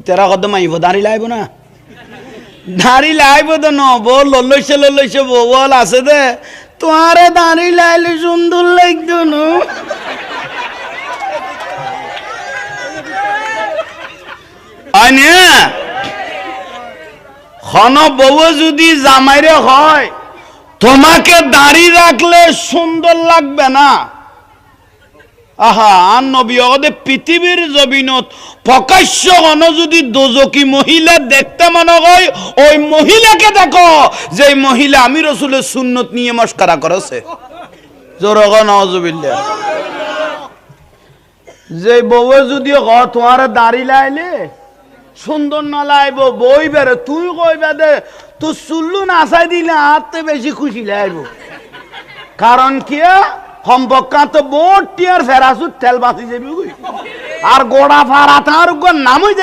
তেরা কত মাইব দাঁড়ি লাইব না দাঁড়ি লাইব তো ন বল লইছে বল আছে দে তোমারে দাঁড়ি লাইলে সুন্দর লাগতো না খন বউ যদি জামাইরে হয় তোমাকে দাঁড়ি রাখলে সুন্দর লাগবে না আহা আর নবী ওদের পৃথিবীর জমিনত প্রকাশ্য হন যদি দোজকি মহিলা দেখতে মনে হয় ওই মহিলাকে দেখো যে মহিলা আমি রাসূলের সুন্নত নিয়ে মস্করা করেছে জোরে নাউজুবিল্লাহ যে বউ যদি হয় তোমার দাড়ি লাইলে সুন্দর না লাইব বই বেড়ে তুই কইবা দে তুই চুল্লু নাচাই দিলে হাতে বেশি খুশি লাইব কারণ কি সম্পর্কাত বোট টিয়ার ফেরাসুর তেল বাঁচি যাবি আর গোড়া ফাড়া তার নামই